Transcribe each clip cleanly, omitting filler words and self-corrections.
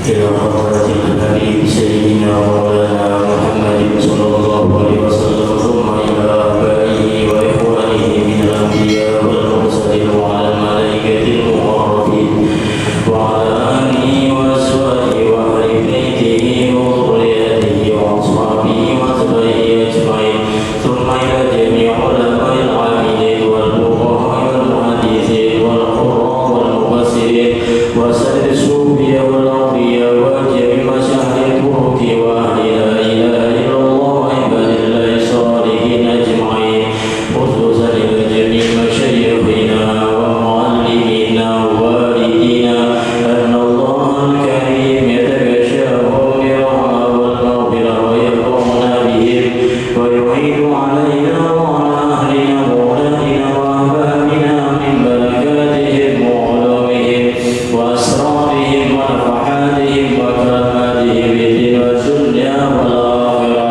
إلى حضرة الحبيب سيدنا مولانا محمد صلى الله عليه وسلم ثم إلى آبائه وإخوانه من الأنبياء والمرسلين وعلى الملائكة المقربين وعلى آله وأزواجه وأهل بيته وذريته وأصحابه وأتباعه أجمعين ثم إلى جميع علماء العاملين والفقهاء والمحدثين والقراء والمفسرين وسائر الصوفية والأولياء وجميع مشايخ الطرق وأهل لا إله إلا الله وعباد الله الصالحين أجمعين خصوصا إلى جميع مشايخنا ومعلمينا ووالدينا أن الله الكريم يتغشاهم برحمة والمغفرة ويرحمنا بهم ويعيد علينا وعلى أهلنا وأولادنا وأحبابنا من بركاتهم وعلومهم وأسرارهم ونفحاتهم وكراماتهم في الدين والدنيا والآخرة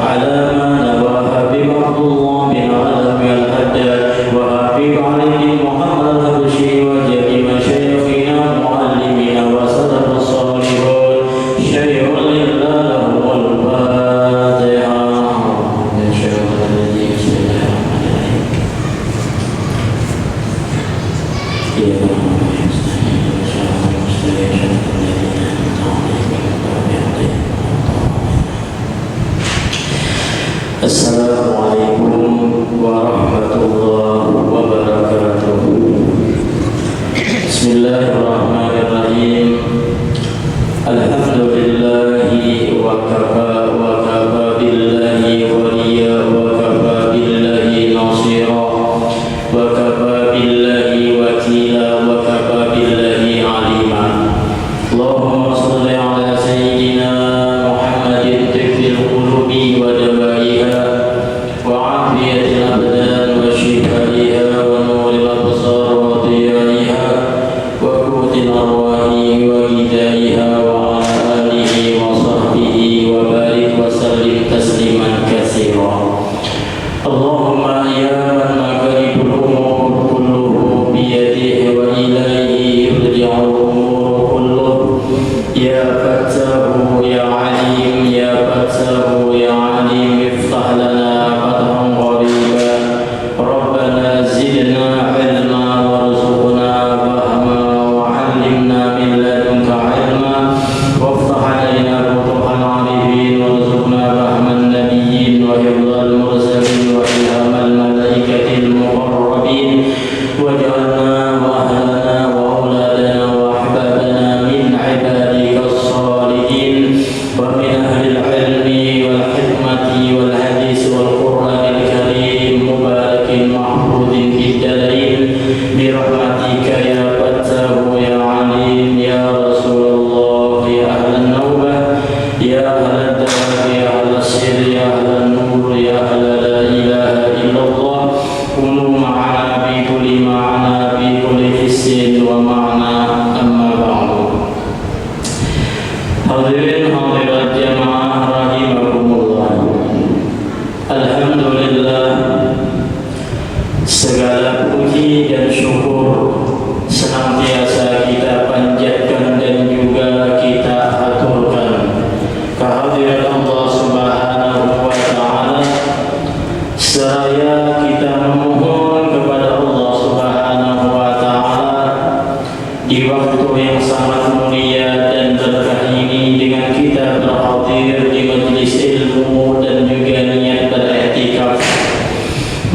على ما نباه بمحض الله من عالم الحداد وحبيب عليه محمد الحبشي وجميع مشايخنا معلمين وسلف الصالحون شيء لله له الفاتحة. Assalamualaikum warahmatullahi wabarakatuh. Bismillahirrahmanirrahim. Alhamdulillahi wa kafa billahi waliya wa kafa billahi nasira wa kafa billahi wakila wa kafa billahi alima. Allahumma salli ala sayyidina Muhammadin tibbil qulubi wa dawaiha wa afiyatil abdan wa shifaiha wa nuril absar wa diyaiha wa qutil arwahi wa hidayha wa ala alihi wa sahbihi wa barik wa sallim tasliman katsira. Allahumma ya man makaribul umur kulluhu biyadihi wa ilaihi yurja'ul umur kulluhu ya fattahu ya alim ya fattahu ya alim iftah lana fathan qariba rabbana zidna ilma warzuqna fahma wa 'allimna min ladunka ilma waftah alaina futuhal arifin warzuqna fahman nabiyyin wa hifdzal mursalin wa ilhamal malaikatil muqarrabin waj'alna wa ahlana wa auladana wa ahbabana min ibadika as-salihin wa min ahli al-ilmi wal hikmati wal hadis wal qur'anil karim mubarakin mahfudin fid darain bi rahmatika ya fattahu ya alim ya rasulullah ya ahlan nawbah ya ahlan dawab ya ahlan sir ya ahlan nur ya ahlan la ilaha illallah kunu ma'ana bi kulli ma'ana bi kulli hissin wa ma'ana amma ba'du. Hadirin hadirat jamaah rahimakumullah. Alhamdulillah, segala puji dan syukur senantiasa kita panjatkan dan juga kita aturkan kehadirat Allah Subhanahu wa taala, seraya kita memohon kepada Allah Subhanahu wa taala di waktu yang sangat mulia dan berkah ini dengan kita berhadir di majelis ilmu dan juga niat beriktikaf.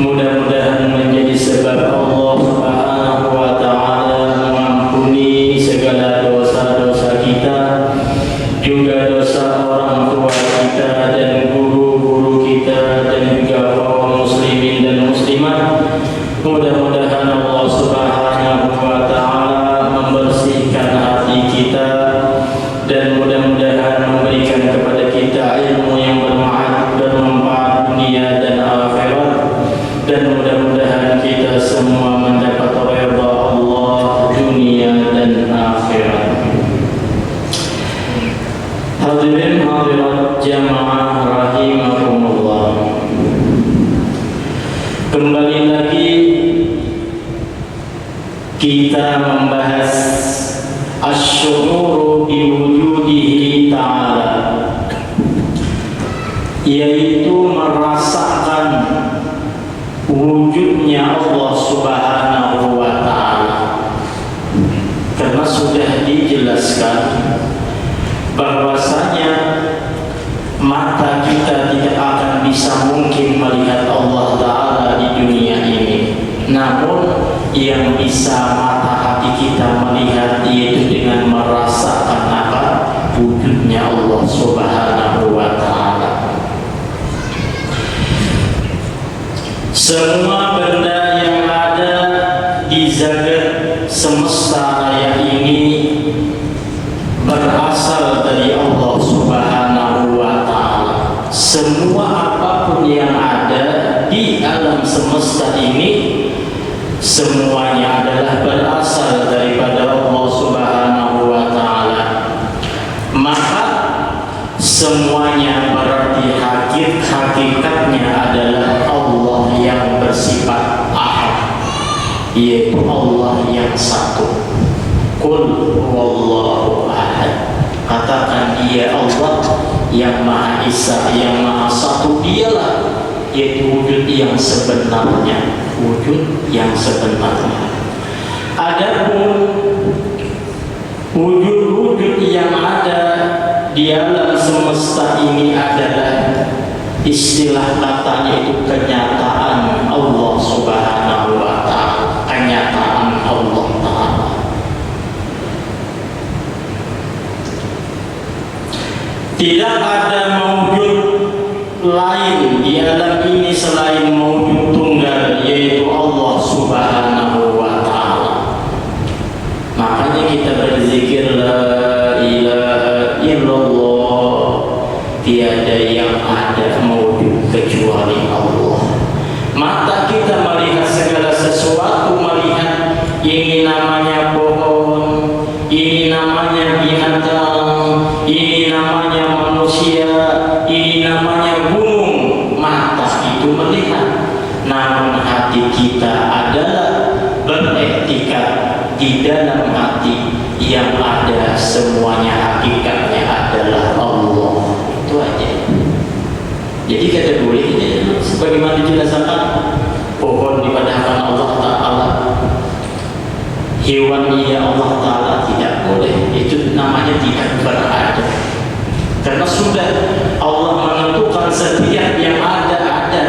Mudah-mudahan menjadi sebab Allah Subhanahu wa taala mengampuni segala dosa-dosa kita, juga dosa orang tua kita dan guru-guru kita dan juga kaum muslimin dan muslimat. Mudah-mudahan Allah Subhanahu wa taala membersihkan hati kita dan mudah-mudahan memberikan kepada kita ilmu yang bermanfaat dunia dan akhirat, dan mudah-mudahan kita semua mendapat ridha Allah dunia dan akhirat. Hadirin hadirat jamaah rahimakumullah. Kembali lagi kita membahas asy'uru biwujudihi ta'ala, yaitu merasakan wujudnya Allah Subhanahu wa ta'ala. Karena sudah dijelaskan bahwasanya mata kita tidak akan bisa mungkin melihat Allah Ta'ala di dunia ini, namun yang bisa mata hati kita melihat yaitu dengan merasakan apa? Wujudnya Allah Subhanahu wa ta'ala. Semua benda yang ada di zagat semesta raya ini berasal dari Allah Subhanahu wa ta'ala. Semua apapun yang ada di alam semesta ini semuanya adalah berasal daripada Allah Subhanahu wa ta'ala. Maka semuanya berarti hakikatnya adalah Allah yang bersifat ahad, yaitu Allah yang satu. Qul huwallahu ahad, katakan dia Allah yang Maha Esa, yang Maha Satu. Dialah yaitu wujud yang sebenarnya, wujud yang sebenarnya. Adapun wujud-wujud yang ada di alam semesta ini adalah istilah katanya itu kenyataan Allah Subhanahu wa ta'ala, kenyataan Allah Ta'ala. Tidak ada maujud lain di alam ini selain maujud tunggal, yaitu Allah Subhanahu wa ta'ala. Makanya kita berzikir la ilaha illallah, tiada yang ada maujud kecuali Allah. Mata kita melihat segala sesuatu, melihat ini namanya pohon, ini namanya binatang, ini namanya manusia, ini namanya gunung. Mata itu melihat, namun hati kita adalah beretikat di dalam hati yang ada semuanya hakikatnya adalah Allah. Itu aja. Jadi kategorinya sebagaimana dijelaskan, pohon dipadahkan Allah Ta'ala, hewan ya Allah Ta'ala tidak boleh. Itu namanya tidak berada, karena sudah Allah menentukan setiap yang ada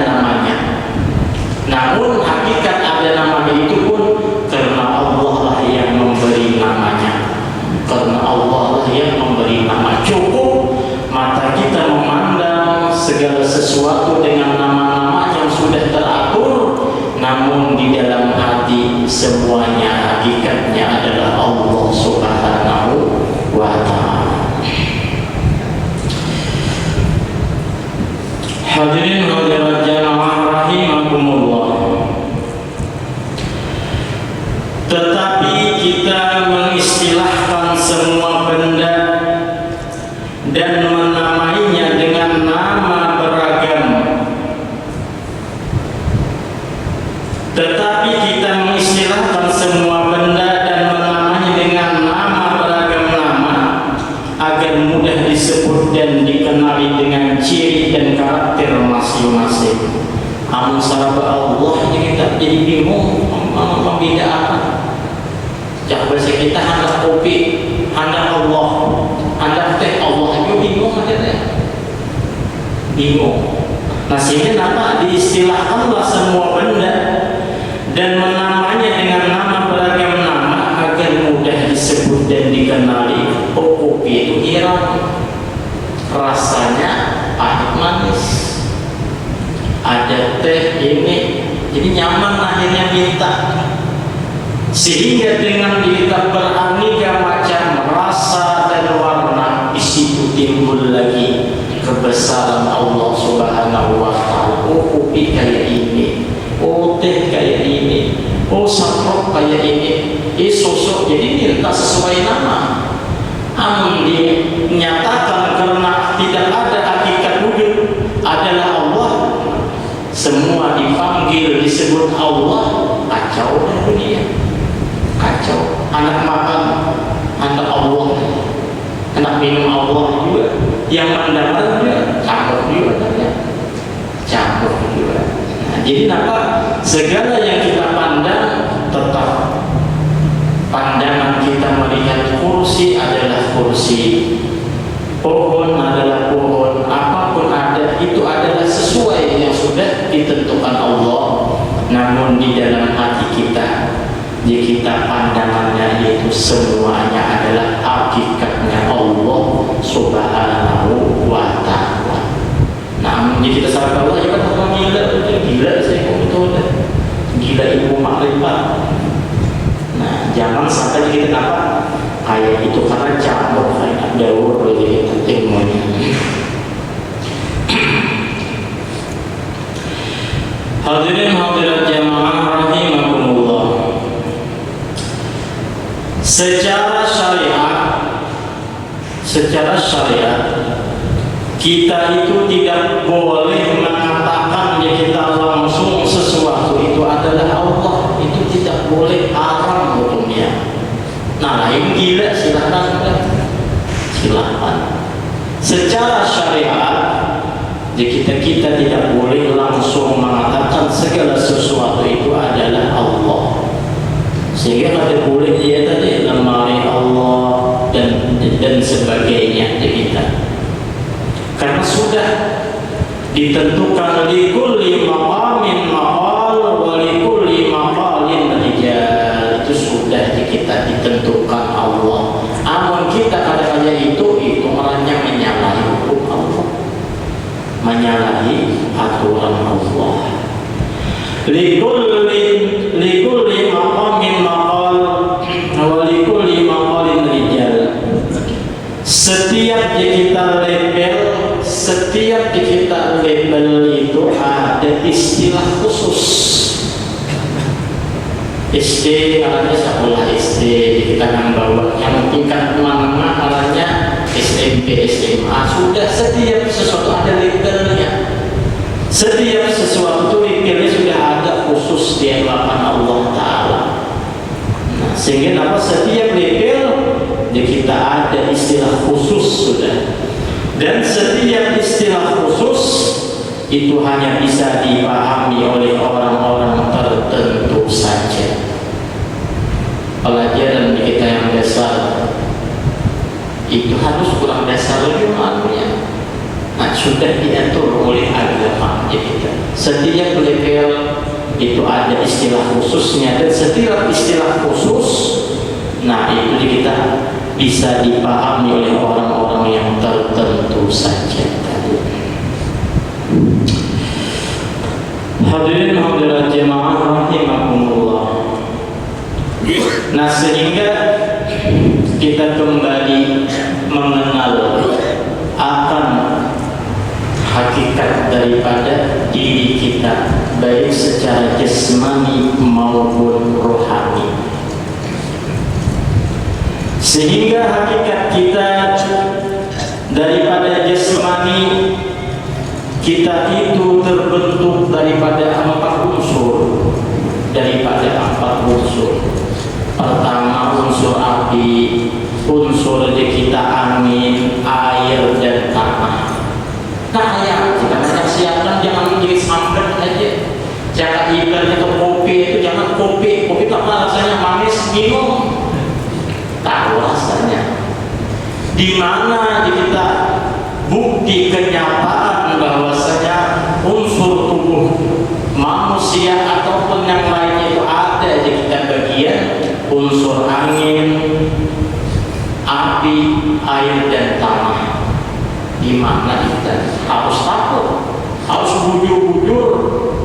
namanya. Namun hakikat ada namanya itu pun karena Allah lah yang memberi namanya, karena Allah lah yang memberi nama. Cukup mata kita memandang segala sesuatu dengan nama-nama yang sudah teratur, namun di dalam hati semuanya hakikatnya adalah Allah Subhanahu wa ta'ala. Hadirin hadirat jamaah rahimakumullah. Tetapi kita mengistilahkan semua benda dan menamainya dengan nama beragam. Tetapi kita mengistilahkan semua benda dan menamainya dengan nama beragam nama agar mudah disebut dan dikenali dengan ciri dan karakter masing-masing. Amun sahabat Allah kita jadi bingung membedakan. Jangan bahasa kita hendak kopi, hendak Allah, hendak teh Allah, itu bingung aja deh. Bingung. Nah sehingga apa? Diistilahkanlah semua benda dan menamanya dengan nama beragam nama agar mudah disebut dan dikenali. Oh, kopi itu Iran, rasanya pahit manis. Ada teh ini, jadi nyaman akhirnya minta. Sehingga dengan kita beraneka macam rasa dan warna, di situ timbul lagi kebesaran Allah Subhanahu wa ta'ala. Oh, kopi kayak ini, oh teh kayak ini, oh saprok kayak ini, sosok. Jadi minta sesuai nama. Amun dinyatakan karena tidak ada hakikat wujud adalah Allah, semua dipanggil disebut Allah, kacau dunia. Kacau. Anak makan, anak Allah. yang mendengar juga campur juga campur juga. Nah, jadi apa? Segala yang kita pandang tetap pandangan kita melihat kursi adalah kursi, pohon adalah pohon, apapun ada itu adalah sesuai yang sudah ditentukan Allah. Namun di dalam hati kita, di kita pandangannya itu semuanya adalah hakikatnya Allah Subhanahu wa ta'ala. Nah, jadi kita sadar Allah ya kan orang gila saya kok itu gila ilmu makrifat. Nah, jangan sampai kita apa kayak itu karena campur kayak daur dari ilmunya. Hadirin hadirat jamaah rahimakumullah. Secara syariat kita itu tidak boleh mengatakan ya kita langsung sesuatu itu adalah Allah, itu tidak boleh, haram hukumnya. Nah, lain gila silakan. Secara syariat kita tidak boleh langsung mengatakan segala sesuatu itu adalah Allah. Sehingga ada boleh dia tadi lemari Allah dan sebagainya kita. Karena sudah ditentukan likulli maqamin maqal wa likulli maqalin rijal, itu sudah kita ditentukan Allah. Amun kita kadang-kadang itu orangnya menyalahi hukum Allah, menyalahi aturan Allah. Likulli maqamin maqal wa likulli maqalin rijal. Setiap kita label itu ada istilah khusus. SD arahnya sekolah SD, kita akan bawa yang tingkat menengah arahnya SMP, SMA. Sudah setiap sesuatu ada labelnya. Setiap sesuatu itu labelnya sudah ada khusus di hadapan Allah Ta'ala. Nah, sehingga setiap label di kita ada istilah khusus sudah. Dan setiap istilah khusus itu hanya bisa dipahami oleh orang-orang tertentu saja. Pelajaran kita yang dasar itu harus kurang dasar lagi maknanya. Nah, sudah diatur oleh agama kita. Setiap level itu ada istilah khususnya, dan setiap istilah khusus, nah itu kita bisa dipahami oleh orang-orang yang tertentu saja. Hadirin hadirat jemaah rahimakumullah. Nah, sehingga kita kembali mengenal akan hakikat daripada diri kita, baik secara jasmani maupun rohani. Sehingga hakikat kita daripada jasmani kita itu terbentuk daripada 4 unsur. Pertama unsur api, unsur kita angin, air dan tanah. Nah, ya kita siapkan jangan menjadi sambat aja. Jangan ibarat itu kopi itu jangan kopi karena rasanya manis minum. Tahu rasanya. Di mana kita bukti kenyataan bahwasanya unsur tubuh manusia ataupun yang lainnya itu ada di kita bagian unsur angin, api, air dan tanah. Di mana kita harus tahu, harus bujur-bujur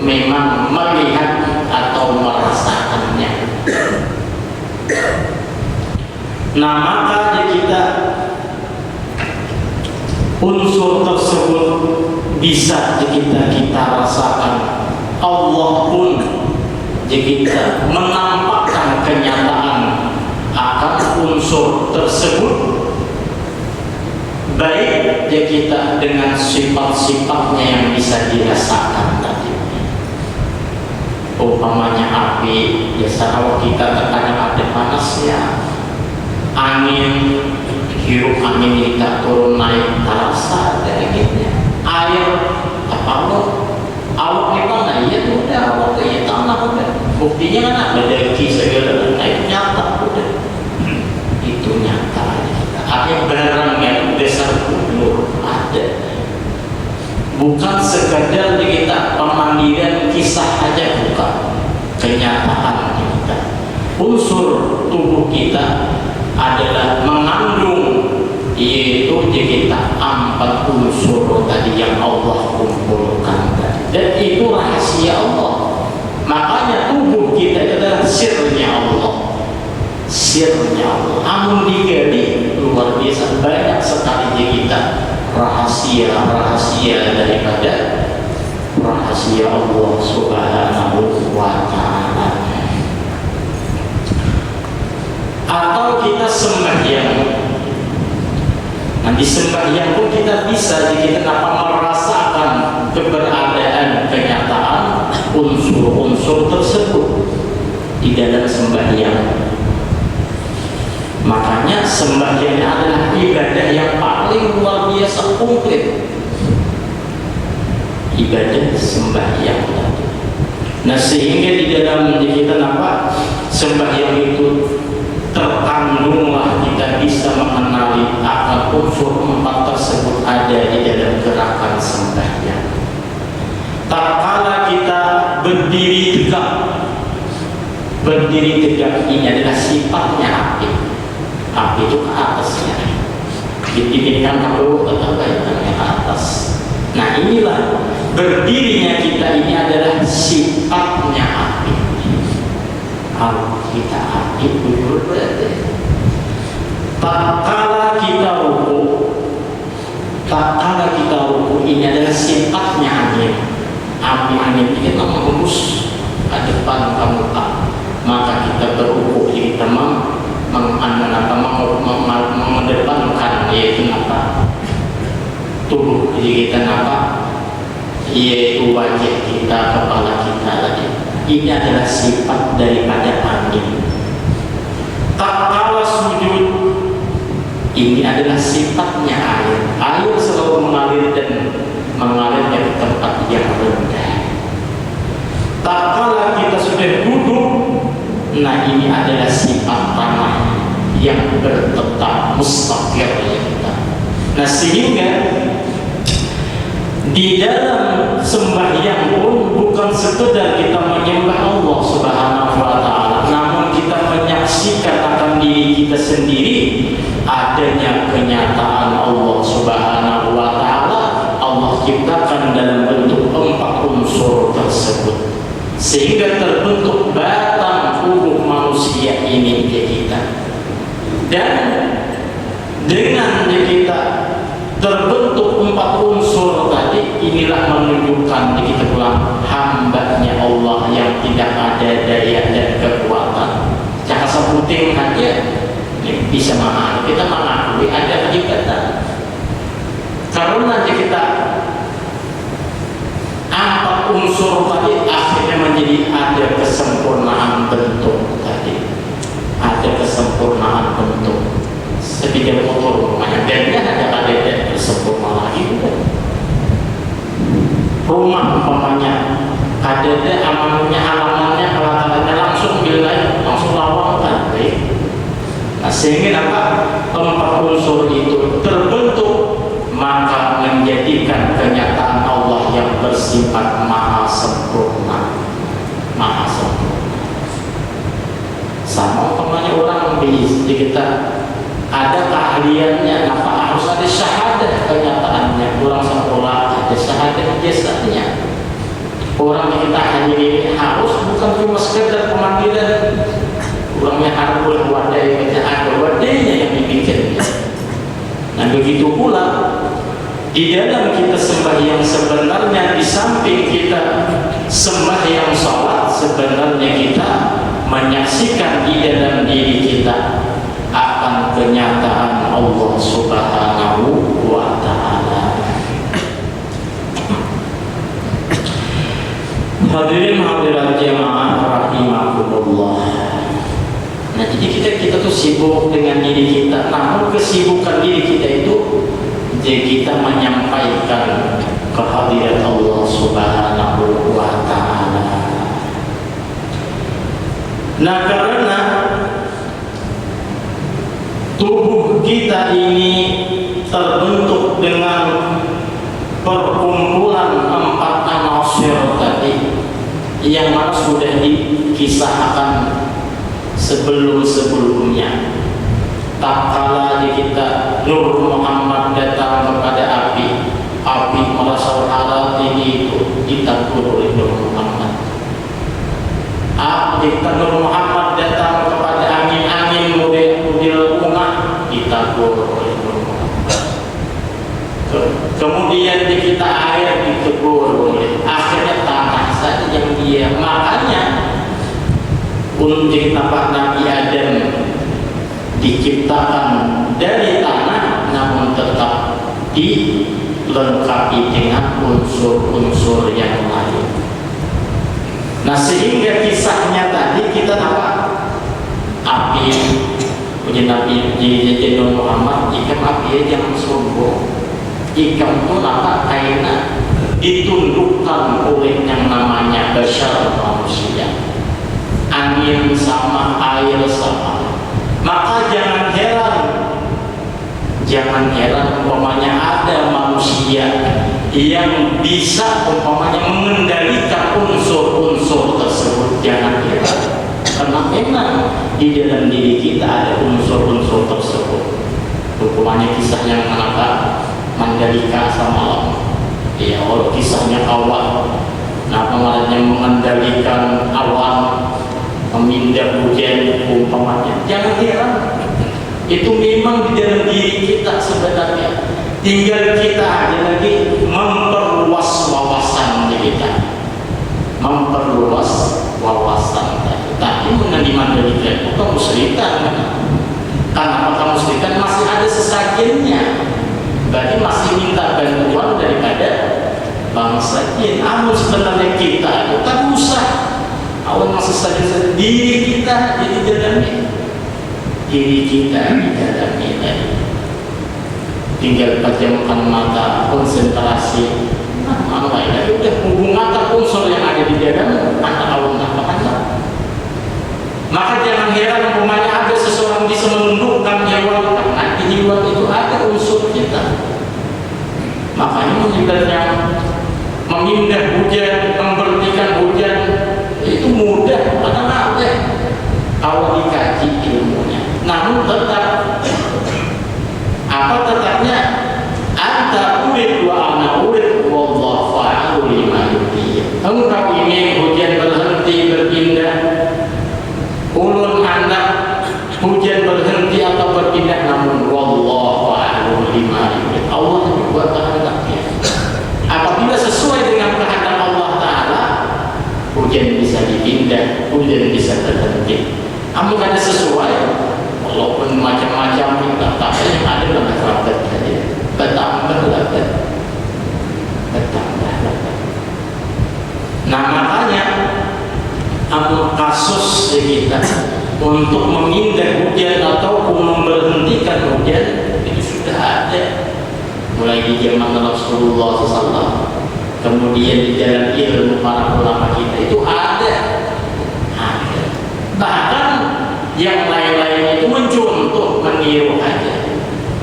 memang melihat atau merasakannya. Nah, maka kita unsur tersebut bisa kita rasakan. Allah pun kita menampakkan kenyataan akan unsur tersebut, baik kita dengan sifat-sifatnya yang bisa dirasakan tadi. Umpamanya api, biasa kalau kita terkadang ada panasnya, angin hirup angin kita turun naik terasa dari gini air apa lo awak di mana ya udah awak kayak tanah udah buktinya kan ada daki segala naik nyata udah itu nyata ada barang yang besar umur ada bukan sekadar kita pemandiran kisah aja bukan kenyataan kita unsur tubuh kita adalah mengandung yaitu kita 4 unsur tadi yang Allah kumpulkan dan itu rahasia Allah. Makanya tubuh kita itu adalah sirnya Allah, sirnya Allah. Amun digali luar biasa banyak sekali di kita rahasia daripada rahasia Allah Subhanahu wa Ta'ala. Atau kita sembahyang. Nanti sembahyang pun kita bisa jika kita merasakan keberadaan kenyataan unsur-unsur tersebut di dalam sembahyang. Makanya sembahyang adalah ibadah yang paling luar biasa komplit. Ibadah sembahyang. Nah sehingga di dalam kita sembahyang itu terkandunglah kita bisa mengenali akan unsur 4 tersebut ada di dalam gerakan sembahyang. Tatkala kita berdiri tegak ini adalah sifatnya api. Api itu ke atasnya, dipindahkan ke bawah atau ke atas. Nah inilah berdirinya kita ini adalah sifatnya api. Kalau kita api bujur berarti tatkala kita ruku ini adalah sifatnya angin. Angin itu menghembus ke depan ke muka, maka kita beruku kita mengedepankan yaitu tubuh kita yaitu wajah kita, kepala kita tadi. Ini adalah sifat daripada angin. Tatkala sujud ini adalah sifatnya air. Air selalu mengalir dan mengalirnya ke tempat yang rendah. Tatkala kita sudah duduk, nah ini adalah sifat tanah yang bertetap mustaqir kita. Nah sehingga di dalam sembahyang pun bukan sekedar kita menyembah Allah Subhanahu wa Ta'ala, namun kita menyaksikan akan diri kita sendiri adanya kenyataan Allah Subhanahu wa Ta'ala. Allah ciptakan dalam bentuk 4 unsur tersebut sehingga terbentuk batang tubuh manusia ini ke kita. Dan dengan kita terbentuk 4 unsur tadi, inilah menunjukkan kita pulang hambanya Allah yang tidak ada daya dan kekuatan. Jangan sebutin aja bisa kita mengakui ada hakikatan. Karena nanti kita 4 unsur tadi akhirnya menjadi ada kesempurnaan bentuk tadi, ada kesempurnaan bentuk. Sepeda motor banyak bandnya ada sempurna lagi bukan? Rumah umpamanya ada halamannya langsung bilang langsung lawang kan. Nah sehingga 4 unsur itu terbentuk, maka menjadikan kenyataan Allah yang bersifat maha sempurna, maha sempurna. Sama umpamanya orang di kita ada keahliannya, harus ada syahadat kenyataannya. Orang sekolah ada syahadat jasanya. Orang yang kita hadiri harus bukan cuma sekedar pemanggilan. Orangnya harus wadai, ada wadainya yang dibikin. Nah begitu pula di dalam kita sembahyang sebenarnya, di samping kita sembahyang salat, sebenarnya kita menyaksikan di dalam diri kita akan kenyataan Allah Subhanahu wa Ta'ala. Hadirin hadirat jemaah rahimakumullah. Nah, jadi kita tuh sibuk dengan diri kita. Namun kesibukan diri kita itu jadi kita menyampaikan kehadirat Allah Subhanahu wa Ta'ala. Nah, karena tubuh kita ini terbentuk dengan perkumpulan 4 anasir tadi yang mana sudah dikisahkan sebelum-sebelumnya. Tak kala kita Nur Muhammad datang kepada api merasa harat ini itu ditakur oleh Nur Muhammad. Nur Muhammad datang kepada angin model bunga ditakur oleh Nur Muhammad. Kemudian kita air ditegur oleh, akhirnya tanah saja yang dia. Makanya untuk nampak Nabi Adam diciptakan dari tanah, namun tetap dilengkapi dengan unsur-unsur yang lain. Nah, sehingga kisahnya tadi kita nampak api punya Nabi jadi Nur Muhammad, ikan api jangan sombong. Ikan itu nampak kaina ditundukkan oleh yang namanya bashar manusia. Angin sama, air sama. Maka jangan heran umpamanya ada manusia yang bisa umpamanya mengendalikan unsur-unsur tersebut. Jangan heran, karena memang di dalam diri kita ada unsur-unsur tersebut. Umpamanya kisah yang kenapa Mandalika sama ya, kalau kisahnya awan, nah pengalatnya mengendalikan awan, memindah hujan umpamanya. Jangan heran, itu memang di dalam diri kita sebenarnya. Tinggal kita aja lagi memperluas wawasan kita, memperluas wawasan tadi. Tapi mengenai Mandalika itu kemusyrikan, karena kemusyrikan masih ada sesajennya. Berarti masih minta bantuan daripada bangsa jin. Namun sebenarnya kita itu tak usah awal masih saja diri kita jadi dalamnya, diri kita di dalamnya. Tinggal pejamkan mata, konsentrasi, ya udah hubungkan unsur yang ada di dalam antara awal dan maka jangan heran umpamanya ada seseorang bisa menundukkan hewan, karena di hewan itu ada unsur kita. Makanya menyebarnya memindah hujan, memberhentikan hujan itu mudah, karena ada kalau dikaji ilmunya. Namun tetap apa tetapnya anta urid wa ana urid wallahu fa'alu lima yurid. Engkau ingin hujan berhenti berpindah, ulun hendak hujan berhenti atau berpindah, namun wallahu a'lam bima yurid. Allah membuat kehendaknya. Apabila sesuai dengan kehendak Allah Ta'ala, hujan bisa dipindah, hujan bisa terhenti. Namun ada sesuai, walaupun macam-macam kita, tapi yang ada dalam kerabat tadi bertambah lagi. Nah, makanya kasus kita untuk memindah hujan ataupun memberhentikan hujan itu sudah ada mulai di zaman Rasulullah SAW, kemudian di jalan ilmu para ulama kita itu ada. Bahkan yang lain-lain itu mencontoh, meniru aja,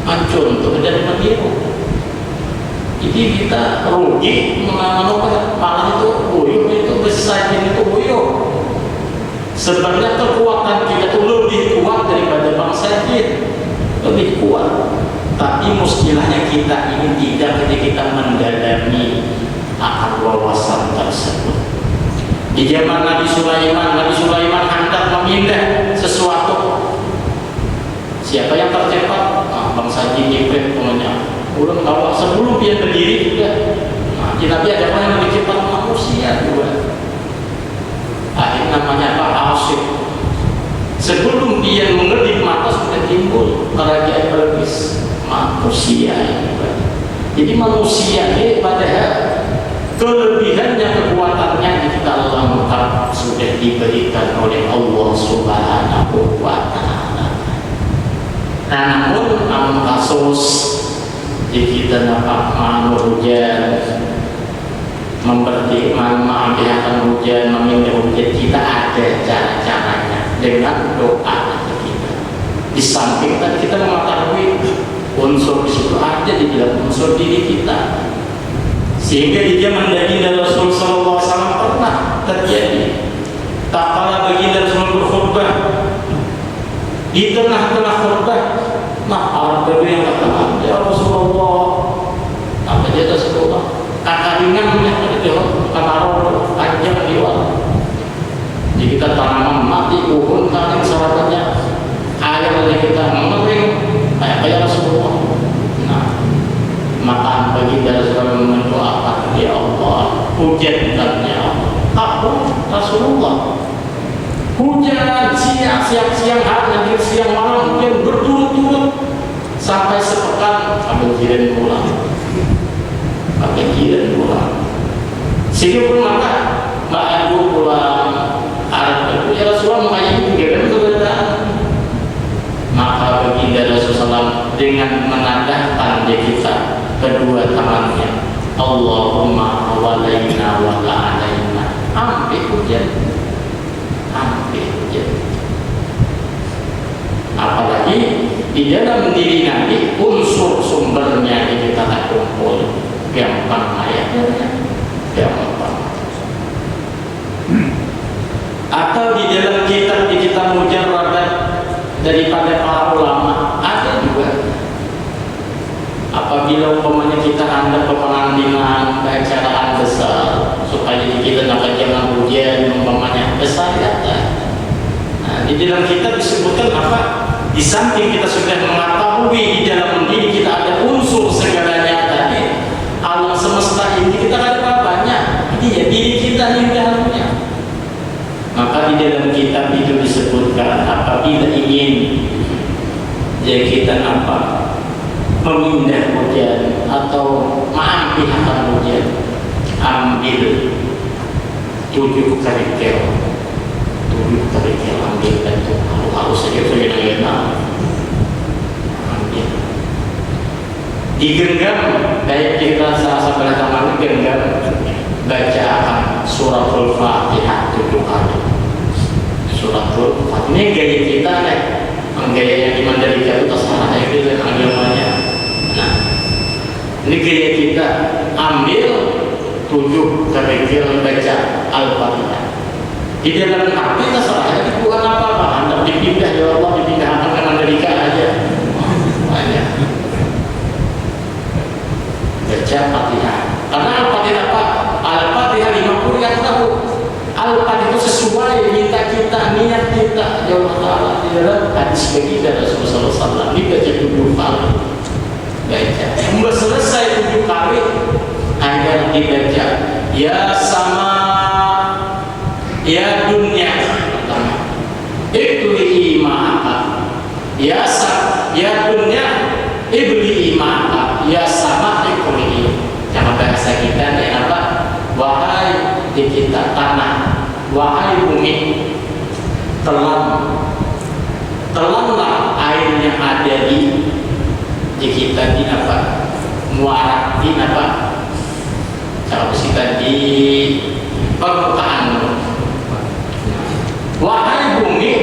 mencontoh dan meniru. Jadi kita rugi menganggap malah itu uyuh, itu besar itu uyuh. Sebenarnya kekuatan kita itu lebih kuat daripada bangsa jin, lebih kuat. Tapi mustilahnya kita ini tidak ketika kita mendalami akan wawasan tersebut. Di zaman Nabi Sulaiman hendak memindah sesuatu. Siapa yang tercepat? Nah, bangsa jin Jibril punya. Ulun bawa sebelum dia berdiri juga. Nah, di Nabi ada yang lebih cepat manusia juga. Akhirnya namanya Pak Asif. Sebelum dia mengedip mata sudah timbul kerajaan Belkis. Manusia ini. Jadi manusia ini padahal kelebihannya, kekuatannya kita lengkap sudah diberikan oleh Allah Subhanahu wa Ta'ala. Nah, namun kasus di kita dapat hujan, mengambilkan hujan, meminta hujan, kita ada cara-caranya dengan doa kita. Di samping tadi kita mengetahui unsur di situ ada di dalam unsur diri kita, sehingga di zaman baginda Rasul Sallallahu Alaihi Wasallam pernah terjadi tatkala baginda Rasul berkhutbah di tengah-tengah khutbah, orang berdua yang katakan, ya Rasulullah, apa dia Rasulullah? Kakak ringannya itu kemarau panjang di luar. Jadi kita tanaman mati, pohon kering serapannya, airnya kita mengering kayak Rasulullah. Nah, maka baginda Rasulullah mendoakan, ya Allah, hujankannya aku Rasulullah. Hujan siang hari, siang malam, hujan berturut-turut sampai sepekan ambil jiran pulang. Sehingga pun maka pulang Arab ya Rasulullah makanya juga kan. Maka baginda Rasulullah dengan menadahkan dia kita kedua tangannya, Allahumma awalaina wa la'alaina, ambil hujan. Apalagi di dalam diri nanti unsur sumbernya kita tak kumpul, gampang ayatnya, gampang. Atau di dalam kitab mujarradat daripada para ulama ada juga. Apabila umpamanya kita hendak pengantinan keacaraan besar supaya kita dapat jangan hujan umpamanya besar ya. Nah, di dalam kitab disebutkan apa? Di samping kita sudah mengetahui di dalam diri kita ada unsur segalanya tadi, alam semesta ini kita ada banyak. Iya, diri kita ini dalamnya. Maka di dalam kitab itu disebutkan apabila ingin jadi kita memindah hujan atau mengambilkan hujan, ambil 7 kerikil. 7 kerikil ambilkan itu halus saja ambil. Digenggam kayak kita sahabat teman genggam bacaan suratul Fatihah 7 kali. Suratul Fatihah ini gaya kita nih, gaya yang di Mandalika itu terserah itu agamanya. Nah, ini gaya kita ambil 7 kerikil baca Al-Fatihah. Di dalam hati terserah itu bukan apa-apa, anda dipindah ya Allah, dipindahkan ke Mandalika aja. Banyak. Baca Fatihah. Karena Al-Fatihah apa? Al-Fatihah 50 yang tahu. Al-Fatihah itu sesuai minta kita, niat kita. Ya Allah Ta'ala di dalam hadis baginda Rasulullah SAW dibaca 7 kali. Baca. Sudah selesai 7 kali, agar dibaca. Ya sama, ya dunia. Ibli ma'aka. Ya sama, ya dunia. Ibli ma'aka. Ya sama ibli. Cara bahasa kita ini apa? Wahai di kita tanah, wahai bumi, telanlah air yang ada di kita di apa? Muara di apa? Cara kita di permukaan. Wahai bumi,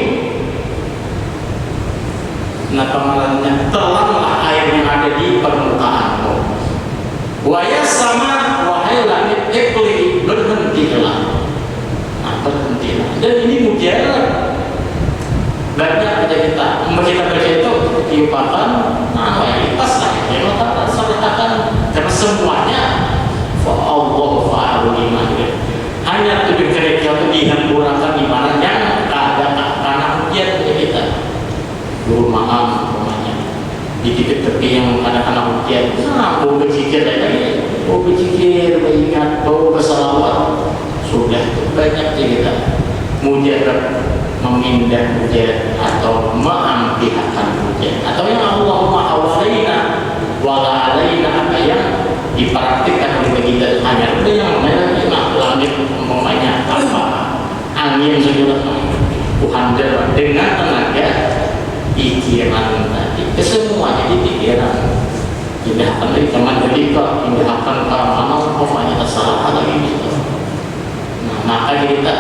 nah pemalannya telanlah air yang ada di permukaanmu. Wahai sama, wahai langit, ikli, berhentilah. Nah, berhentilah. Dan ini mujarab. Banyak aja kita baca itu diupakan, pas lah. Yang kita sampaikan karena semuanya, Allah fa'aluliman. Hanya 7 kerikil itu dihempurakan di mana yang ada tanah hujan kita. Rumah rumahnya di titik tepi yang ada tanah hujan. Nah, bau berjikir lagi, bau berjikir, mengingat, bau bersalawat. Sudah banyak kita mujarab memindah hujan atau mengambilkan hujan atau yang Allahumma awalaina wala alaina apa yang dipraktikkan oleh kita hanya yang namanya langit umpamanya apa angin segala Tuhan jawab dengan tenaga pikiran tadi, kesemuanya di pikiran. Indahkan dari teman ketika indahkan keamanan pokoknya tersalah lagi gitu. Nah maka kita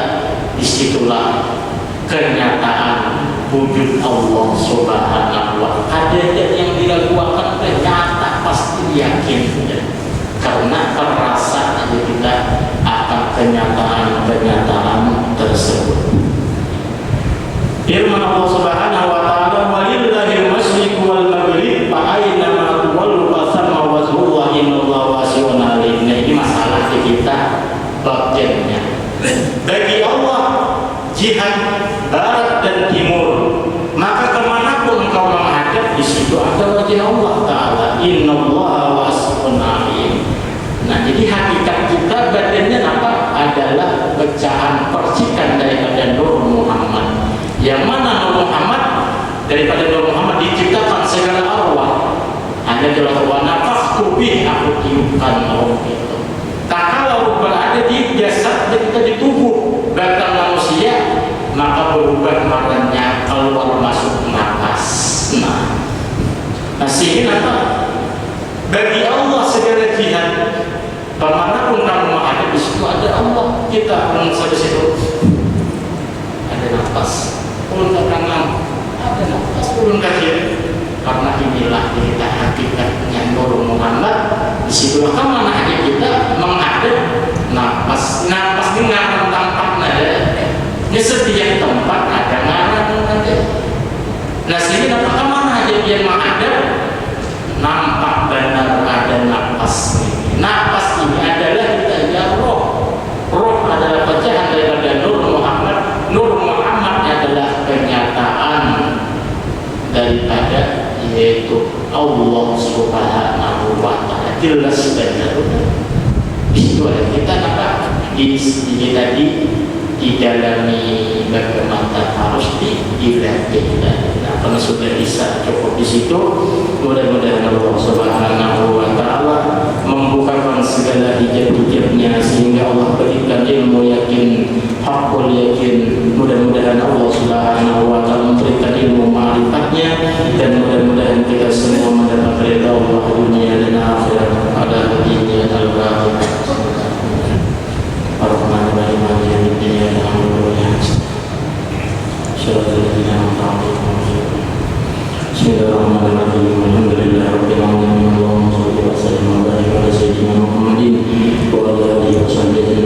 disitulah kenyataan wujud Allah Subhanahu wa Ta'ala. Ada yang diragukan ternyata pasti yakin ya. Karena terasa aja kita akan kenyataan tersebut. Firman Allah Subhanahu wa Ta'ala, walillahil masyriqu wal maghrib fa aina ma tuwallu fa thamma wajhullah innallaha wasi'un alim. Nah, ini masalah di kita bagiannya. Bagi Allah jihad barat dan timur, maka kemanapun engkau menghadap di situ ada wajah Allah Ta'ala. Innallaha wasi'un alim. Nah, jadi hakikat kita badannya apa? Adalah pecahan percikan daripada Nur Muhammad. Yang mana Nur Muhammad, daripada Nur Muhammad diciptakan segala arwah. Hanya jelas wa nafakhtu bih, aku tiupkan roh itu. Tak kalau berada di jasad kita di tubuh batang manusia, maka berubah warnanya keluar masuk nafas. Nah sehingga apa? Bagi Allah segala jihad. Kemanapun kamu menghadap di situ ada Allah. Kita pun sampai situ ada nafas. Turun ke kanan, ada nafas. Turun ke kiri. Karena inilah kita hakikatnya Nur Muhammad. Di situlah kemana aja kita menghadap nafas. Nafas ini ngaran tampak nada. Ini setiap tempat ada ngaran nada. Nah sehingga kemana aja dia menghadap, nampak benar ada nafas. Nafas ini adalah kita ya roh. Roh adalah pecahan daripada Nur Muhammad. Nur Muhammad adalah kenyataan daripada yaitu Allah Subhanahu wa Ta'ala. Jelas benar. Itu ada kita nampak ini tadi didalami bagaimana harus dilatih. Karena sudah bisa cukup di situ. Mudah-mudahan Allah Subhanahu wa Ta'ala membukakan segala hijab-hijabnya sehingga Allah berikan ilmu yakin, hakul yakin. Mudah-mudahan Allah Subhanahu wa Ta'ala memberikan ilmu ma'rifatnya, dan mudah-mudahan kita semua mendapat ridha Allah dunia dan akhirat. Ada dunia al-bakhir. Ar-Rahman-Ar-Rahim maliki dunia dan alhamdulillah. Bismillahirrahmanirrahim. Alhamdulillahirabbil alamin. Allahumma shalli wa sallim wa barik ala sayyidina Muhammadin wa ala alihi wa sahbihi